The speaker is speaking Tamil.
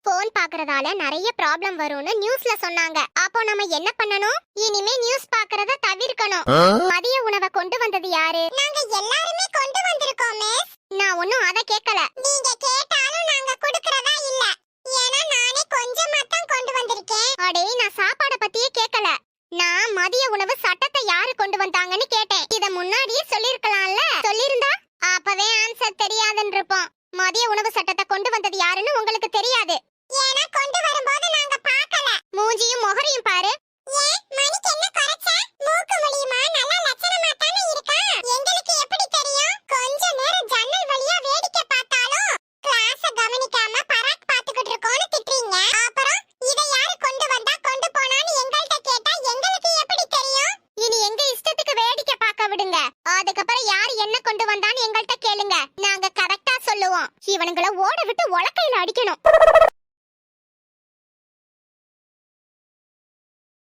போன் பாக்குறதால நிறைய ப்ராப்ளம் வரும்னு நியூஸ்ல சொன்னாங்க. அப்போ நம்ம என்ன பண்ணணும்? இனிமே நியூஸ் பாக்குறத தவிர்க்கணும். மதிய உணவை கொண்டு வந்தது யாரு? நாங்க எல்லாருமே கொண்டு வந்திருக்கோம் மிஸ். நான் ஒண்ணும் அத கேக்கல. நீங்க கேட்டாலும் நாங்க குடுக்கறத